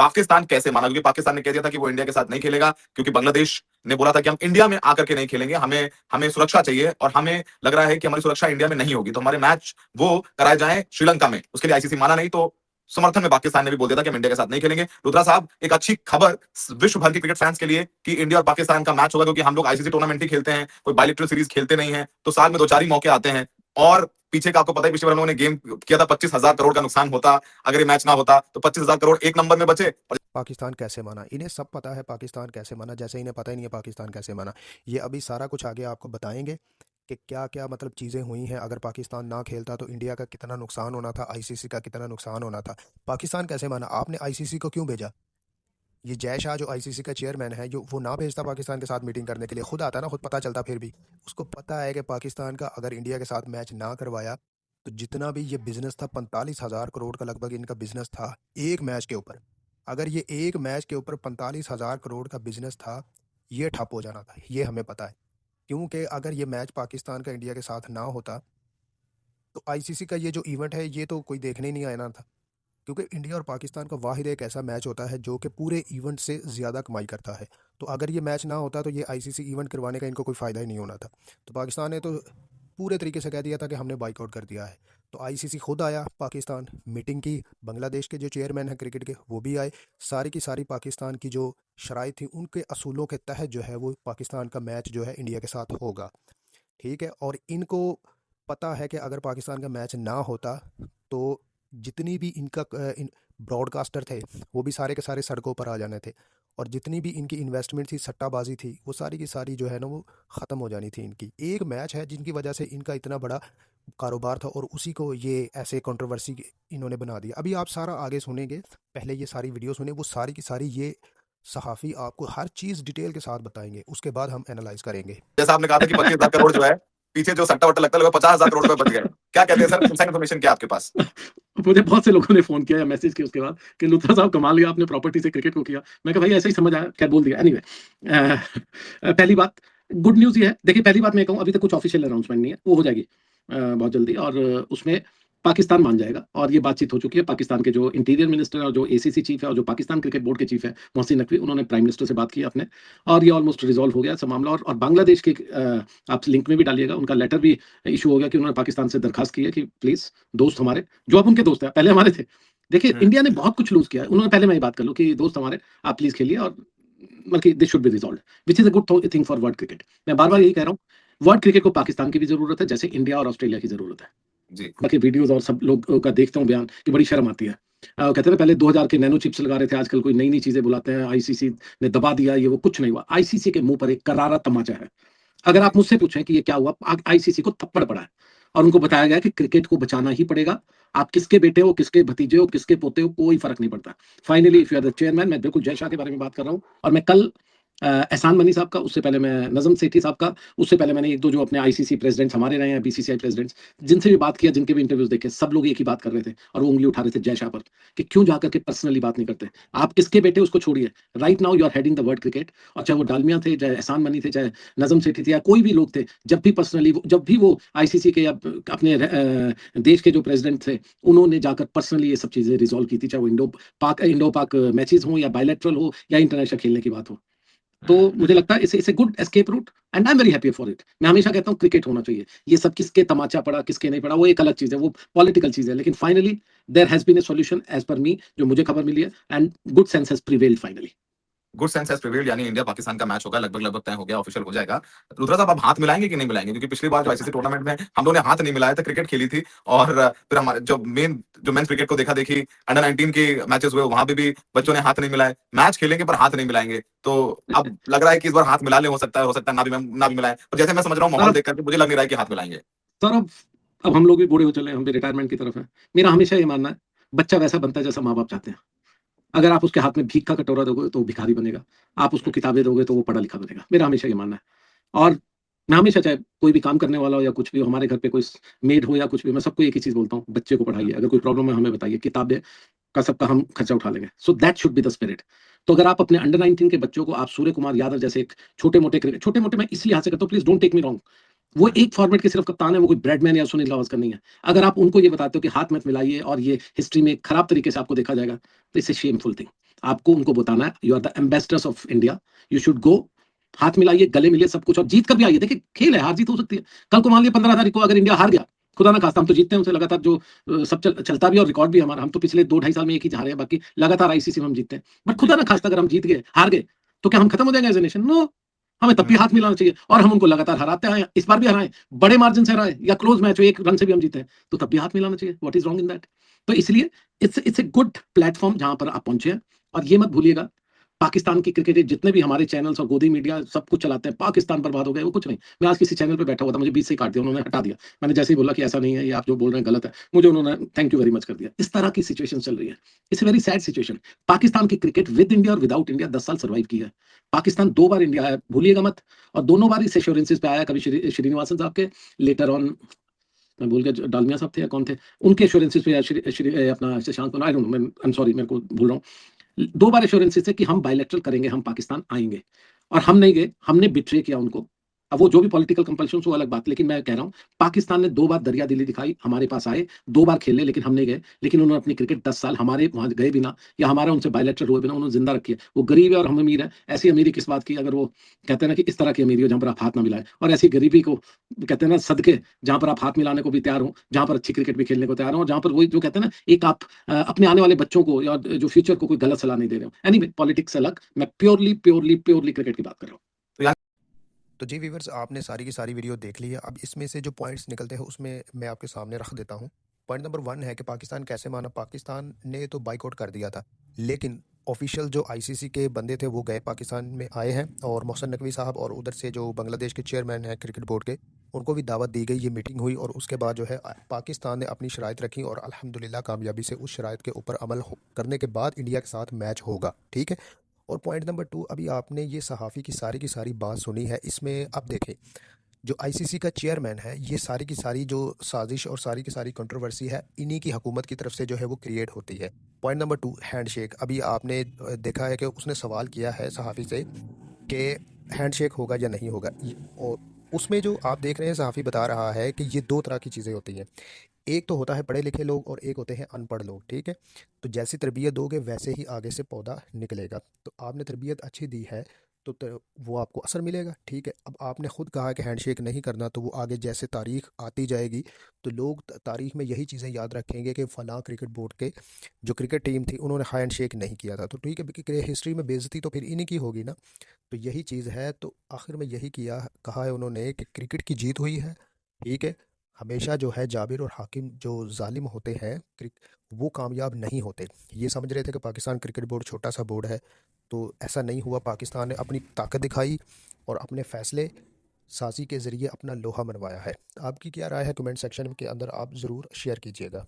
पाकिस्तान कैसे माना? क्योंकि पाकिस्तान ने कह दिया था कि वो इंडिया के साथ नहीं खेलेगा, क्योंकि बांग्लादेश ने बोला था कि हम इंडिया में आकर के नहीं खेलेंगे, हमें हमें सुरक्षा चाहिए और हमें लग रहा है कि हमारी सुरक्षा इंडिया में नहीं होगी, तो हमारे मैच वो कराए जाएं श्रीलंका में। उसके लिए आईसीसी माना नहीं, तो समर्थन में पाकिस्तान ने भी बोल दिया था कि हम इंडिया के साथ नहीं खेलेंगे। रुद्रा साहब, एक अच्छी खबर विश्व भर के क्रिकेट फैंस के लिए कि इंडिया और पाकिस्तान का मैच होगा, क्योंकि हम लोग आईसीसी टूर्नामेंट ही खेलते हैं, कोई बायलैटरल सीरीज खेलते नहीं है, तो साल में 2-4 ही मौके आते हैं। और पीछे का आपको पता है, पिछली बार हम लोगों ने गेम किया था, 25,000 करोड़ का नुकसान होता अगर ये मैच ना होता, तो 25,000 करोड़ एक नंबर में बचे। पाकिस्तान कैसे माना, इन्हें सब पता है पाकिस्तान कैसे माना, जैसे इन्हें पता ही नहीं है पाकिस्तान कैसे माना। ये अभी सारा कुछ आगे आपको बताएंगे कि क्या क्या मतलब चीज़ें हुई हैं। अगर पाकिस्तान ना खेलता तो इंडिया का कितना नुकसान होना था, आईसीसी का कितना नुकसान होना था। पाकिस्तान कैसे माना, आपने आईसीसी को क्यों भेजा? ये जय शाह जो आईसीसी का चेयरमैन है, जो वो ना भेजता पाकिस्तान के साथ मीटिंग करने के लिए, खुद आता ना, खुद पता चलता, फिर भी उसको पता है कि पाकिस्तान का अगर इंडिया के साथ मैच ना करवाया तो जितना भी ये बिजनेस था, 45,000 करोड़ का लगभग इनका बिजनेस था एक मैच के ऊपर। अगर ये एक मैच के ऊपर 45,000 करोड़ का बिजनेस था, ये ठप हो जाना था, ये हमें पता है। क्योंकि अगर ये मैच पाकिस्तान का इंडिया के साथ ना होता तो आईसीसी का ये जो इवेंट है ये तो कोई देखने ही नहीं आना था। क्योंकि इंडिया और पाकिस्तान का वाहिद एक ऐसा मैच होता है जो कि पूरे इवेंट से ज़्यादा कमाई करता है। तो अगर ये मैच ना होता तो ये आईसीसी इवेंट करवाने का इनको कोई फ़ायदा ही नहीं होना था। तो पाकिस्तान ने तो पूरे तरीके से कह दिया था कि हमने बाइकआउट कर दिया है। तो आईसीसी खुद आया पाकिस्तान, मीटिंग की, बांग्लादेश के जो चेयरमैन हैं क्रिकेट के वो भी आए। सारी की सारी पाकिस्तान की जो शराइ थी उनके असूलों के तहत जो है वो पाकिस्तान का मैच जो है इंडिया के साथ होगा। ठीक है, और इनको पता है कि अगर पाकिस्तान का मैच ना होता तो जितनी भी इनका इन ब्रॉडकास्टर थे वो भी सारे के सारे सड़कों पर आ जाने थे, और जितनी भी इनकी इन्वेस्टमेंट थी, सट्टाबाजी थी, वो सारी की सारी जो है ना वो ख़त्म हो जानी थी। इनकी एक मैच है जिनकी वजह से इनका इतना बड़ा कारोबार था, और उसी को ये ऐसे कंट्रोवर्सी इन्होंने बना दिया। अभी आप सारा आगे सुनेंगे, पहले ये सारी वीडियो सुने, वो सारी की सारी ये सहाफ़ी आपको हर चीज़ डिटेल के साथ बताएंगे, उसके बाद हम एनालाइज करेंगे। जैसा आपने कहा था कि 25,000 करोड़ जो है पीछे जो सट्टा वट्टा लगता है, लगभग 50,000 करोड़ रुपए बच गए। क्या कहते हैं सर, इनसाइड इन्फॉर्मेशन क्या है आपके पास? मुझे बहुत से लोगों ने फोन किया या मैसेज किया उसके बाद कि लुत्रा साहब कमाल किया आपने, प्रॉपर्टी से क्रिकेट को किया। मैं कहा भाई ऐसे ही समझ आया, क्या बोल दिया। एनीवे, पहली बात गुड न्यूज़ ये है, देखिए पहली बात मैं कहूँ, अभी तक कुछ ऑफिशियल अनाउंसमेंट नहीं है, वो हो जाएगी बहुत जल्दी, और उसमें पाकिस्तान मान जाएगा। और ये बातचीत हो चुकी है, पाकिस्तान के जो इंटीरियर मिनिस्टर और जो एसीसी चीफ है और जो पाकिस्तान क्रिकेट बोर्ड के चीफ है मोहसिन नकवी, उन्होंने प्राइम मिनिस्टर से बात की अपने, और ये ऑलमोस्ट रिजॉल्व हो गया सब मामला। और बांग्लादेश के आप लिंक में भी डालिएगा, उनका लेटर भी इशू हो गया कि उन्होंने पाकिस्तान से दरखास्त की है कि प्लीज दोस्त हमारे, जो अब उनके दोस्त है, पहले हमारे थे। देखिए इंडिया ने बहुत कुछ लूज किया है, उन्होंने पहले मैं ये बात कर लूं कि दोस्त हमारे, आप प्लीज खेलिए, और बल्कि this should be resolve, which is a good thing for world cricket. मैं बार बार यही कह रहा हूँ, वर्ल्ड क्रिकेट को पाकिस्तान की भी जरूरत है जैसे इंडिया और ऑस्ट्रेलिया की जरूरत है जी। बाकी वीडियोस और सब लोग का देखता हूँ बयान कि बड़ी शर्म आती है। कहते हैं पहले 2000 के नैनो चिप्स लगा रहे थे, आजकल कोई नई नई चीजें बुलाते हैं, आईसीसी ने दबा दिया, ये वो कुछ नहीं हुआ। आईसीसी के मुंह पर एक करारा तमाचा है। अगर आप मुझसे पूछें कि ये क्या हुआ, आईसीसी को थप्पड़ पड़ा है और उनको बताया गया कि क्रिकेट को बचाना ही पड़ेगा। आप किसके बेटे हो, किसके भतीजे हो, किसके पोते हो, कोई फर्क नहीं पड़ता। Finally if you are the chairman, मैं बिल्कुल जय शाह के बारे में बात कर रहा हूँ, और मैं कल एहसान मनी साहब का, उससे पहले मैं नजम सेठी साहब का, उससे पहले मैंने एक दो जो अपने आईसीसी प्रेसिडेंट्स हमारे रहे हैं, बीसीसीआई प्रेसिडेंट्स, जिनसे भी बात किया, जिनके भी इंटरव्यूज देखे, सब लोग एक ही बात कर रहे थे और वो उंगली उठा रहे थे जय शाह पर कि क्यों जाकर के पर्सनली बात नहीं करते। आप किसके बेटे उसको छोड़िए, right now you are heading the world cricket. और चाहे वो डालमिया थे, चाहे एहसान मनी थे, चाहे नजम सेठी थे, या कोई भी लोग थे, जब भी पर्सनली, जब भी वो आईसीसी के या अपने देश के जो प्रेसिडेंट थे, उन्होंने जाकर पर्सनली ये सब चीजें रिजॉल्व की थी, चाहे वो इंडो पाक मैचेस हो, या बायलैटरल हो, या इंटरनेशनल खेलने की बात हो। तो मुझे लगता है इसे good escape route, and I am very happy for it. मैं हमेशा कहता हूँ क्रिकेट होना चाहिए, ये सब किसके तमाचा पड़ा किसके नहीं पड़ा वो एक अलग चीज है, वो पॉलिटिकल चीज है, लेकिन finally there has been a solution as per me, जो मुझे खबर मिली है, and good sense has prevailed finally. Good sense has prevailed, यानी इंडिया पाकिस्तान का मैच होगा, लगभग तय हो गया, ऑफिशियल हो जाएगा। रुद्रा साहब, आप हाथ मिलाएंगे कि नहीं मिलाएंगे? क्योंकि पिछली बार जो आईसीसी टूर्नामेंट में हम लोगों ने हाथ नहीं मिलाया था, क्रिकेट खेली थी, और फिर हमारे जो मेंस क्रिकेट को देखा देखी, अंडर 19 के मैचेस हुए, वहां पे भी बच्चों ने हाथ नहीं मिलाए। मैच खेलेंगे पर हाथ नहीं मिलाएंगे, तो अब लग रहा है कि इस बार हाथ मिला ले, हो सकता है ना भी मिलाए, पर जैसे मैं समझ रहा हूँ माहौल देख करके मुझे लग नहीं रहा है कि हाथ मिलाएंगे। सर अब हम लोग भी बूढ़े हो चले, हम भी रिटायरमेंट की तरफ है। मेरा हमेशा ये मानना है, बच्चा वैसा बनता है जैसा माँ बाप चाहते हैं। अगर आप उसके हाथ में भीख का कटोरा दोगे तो वो भिखारी बनेगा, आप उसको किताबें दोगे तो वो पढ़ा लिखा बनेगा। मेरा हमेशा ये मानना है। और मैं हमेशा, चाहे कोई भी काम करने वाला हो या कुछ भी हो, हमारे घर पे कोई मेड हो या कुछ भी, मैं सबको एक ही चीज बोलता हूँ, बच्चे को पढ़ाइए, अगर कोई प्रॉब्लम है हमें बताइए, किताबें का सबका हम खर्चा उठा लेंगे। So that should be the spirit. तो अगर आप अपने अंडर 19 के बच्चों को, आप सूर्य कुमार यादव जैसे एक छोटे मोटे मैं इसलिए हाथ से करता हूँ, please don't take me wrong, वो एक फॉर्मेट के सिर्फ कप्तान है, वो कोई ब्रैडमैन या सुनील गावस्कर नहीं है। अगर आप उनको ये बताते हो कि हाथ मत मिलाइए और ये हिस्ट्री में खराब तरीके से आपको देखा जाएगा, तो इट्स ए शेमफुल थिंग। आपको उनको बताना है you are the ambassadors of India, you should go, हाथ मिलाइए, गले मिलिए, सब कुछ, और जीत कर भी आइए। देखिए खेल है, हार जीत हो सकती है। कल को मान लिया 15 तारीख को अगर इंडिया हार गया, खुदा ना खास्ता, हम तो जीतते हैं उनसे लगातार, जो सब चलता भी और रिकॉर्ड भी हमारा, हम तो पिछले 2-2.5 साल में एक ही हारे हैं, बाकी लगातार आईसीसी में हम जीतते हैं। बट खुदा ना खास्ता अगर हम जीत गए, हार गए, तो क्या हम खत्म हो जाएंगे एज ए नेशन? नो, हमें तब भी हाथ मिलाना चाहिए, और हम उनको लगातार हराते आए, इस बार भी हराए, बड़े मार्जिन से हराए, या क्लोज मैच हो 1 रन से भी हम जीते हैं, तो तब भी हाथ मिलाना चाहिए। What is wrong in that? तो इसलिए इट्स ए गुड प्लेटफॉर्म जहां पर आप पहुंचे हैं। और ये मत भूलिएगा, पाकिस्तान की क्रिकेट जितने भी हमारे चैनल्स और गोदी मीडिया सब कुछ चलाते हैं, पाकिस्तान बर्बाद हो गए, वो कुछ नहीं। मैं आज किसी चैनल पे बैठा हुआ था, मुझे बीच से ही काट दिया, उन्होंने हटा दिया। मैंने जैसे ही बोला कि ऐसा नहीं है, ये आप जो बोल रहे हैं गलत है, मुझे उन्होंने थैंक यू वेरी मच कर दिया। इस तरह की सिचुएशन चल रही है। It's very sad situation. Pakistan की क्रिकेट विद इंडिया और विदाउट इंडिया 10 साल सर्वाइव की है। पाकिस्तान 2 बार इंडिया आया, भूलिएगा मत, और दोनों बार इस एश्योरेंसेस पे आया। कभी श्रीनिवासन साहब के, लेटर ऑन मैं भूल गया, डालमिया साहब थे या कौन थे, उनके एश्योरेंसेस पे, अपना Shashank, I don't know, I am sorry, मेरे को भूल रहा हूँ। 2 बार एश्योरेंसेस है कि हम बायलैटरल करेंगे, हम पाकिस्तान आएंगे, और हम नहीं गए, हमने बिट्रे किया उनको। अब वो जो भी पॉलिटिकल कंपल्शन वो अलग बात, लेकिन मैं कह रहा हूं पाकिस्तान ने 2 बार दरिया दिली दिखाई, हमारे पास आए, 2 बार खेले, लेकिन हम नहीं गए। लेकिन उन्होंने अपनी क्रिकेट 10 साल हमारे वहां गए बिना, या हमारा उनसे बायलैटरल हुए बिना उन्होंने जिंदा रखी है। वो गरीब है और हम अमीर है। ऐसी अमीरी किस बात की, अगर वो कहते हैं ना कि इस तरह की अमीरी हो जहां पर आप हाथ ना मिलाए, और ऐसी गरीबी को कहते हैं ना सदके, जहां पर आप हाथ मिलाने को भी तैयार हो, जहां पर अच्छी क्रिकेट भी खेलने को तैयार हो, और जहां पर वही जो कहते हैं ना, एक आप अपने आने वाले बच्चों को या जो फ्यूचर को कोई गलत सलाह नहीं दे रहे हो। एनीवे, पॉलिटिक्स अलग, मैं प्योरली प्योरली प्योरली क्रिकेट की बात कर रहा हूँ। तो जी व्यूवर्स, आपने सारी की सारी वीडियो देख ली है। अब इसमें से जो पॉइंट्स निकलते हैं उसमें मैं आपके सामने रख देता हूँ। पॉइंट नंबर 1 है कि पाकिस्तान कैसे माना। पाकिस्तान ने तो बाइकआउट कर दिया था, लेकिन ऑफिशियल जो आईसीसी के बंदे थे वो गए, पाकिस्तान में आए हैं, और मोहसिन नकवी साहब और उधर से जो बांग्लादेश के चेयरमैन हैं क्रिकेट बोर्ड के, उनको भी दावत दी गई। ये मीटिंग हुई और उसके बाद जो है पाकिस्तान ने अपनी शराइत रखी, और अल्हम्दुलिल्लाह कामयाबी से उस शराइत के ऊपर अमल करने के बाद इंडिया के साथ मैच होगा। ठीक है। और पॉइंट नंबर 2, अभी आपने ये सहाफ़ी की सारी बात सुनी है। इसमें अब देखें, जो आईसीसी का चेयरमैन है, ये सारी की सारी जो साजिश और सारी की सारी कंट्रोवर्सी है, इन्हीं की हुकूमत की तरफ से जो है वो क्रिएट होती है। Point number 2, handshake. अभी आपने देखा है कि उसने सवाल किया है सहाफ़ी से कि हैंडशेक होगा या नहीं होगा, और उसमें जो आप देख रहे हैं सहाफ़ी बता रहा है कि ये 2 तरह की चीज़ें होती हैं। एक तो होता है पढ़े लिखे लोग और एक होते हैं अनपढ़ लोग। ठीक है। तो जैसी तरबियत दोगे वैसे ही आगे से पौधा निकलेगा। तो आपने तरबियत अच्छी दी है तो वो आपको असर मिलेगा। ठीक है। अब आपने ख़ुद कहा कि हैंडशेक नहीं करना, तो वो आगे जैसे तारीख आती जाएगी तो लोग तारीख में यही चीज़ें याद रखेंगे कि फ़लाँ क्रिकेट बोर्ड के जो क्रिकेट टीम थी उन्होंने हैंडशेक नहीं किया था। तो ठीक है, क्योंकि हिस्ट्री में बेइज्जती तो फिर इन्हीं की होगी ना। तो यही चीज़ है। तो आखिर में यही कहा है उन्होंने कि क्रिकेट की जीत हुई है। ठीक है। हमेशा जो है जाबिर और हाकिम जो जालिम होते हैं वो कामयाब नहीं होते। ये समझ रहे थे कि पाकिस्तान क्रिकेट बोर्ड छोटा सा बोर्ड है, तो ऐसा नहीं हुआ। पाकिस्तान ने अपनी ताकत दिखाई और अपने फैसले साजी के ज़रिए अपना लोहा मनवाया है। आपकी क्या राय है कमेंट सेक्शन के अंदर आप ज़रूर शेयर कीजिएगा।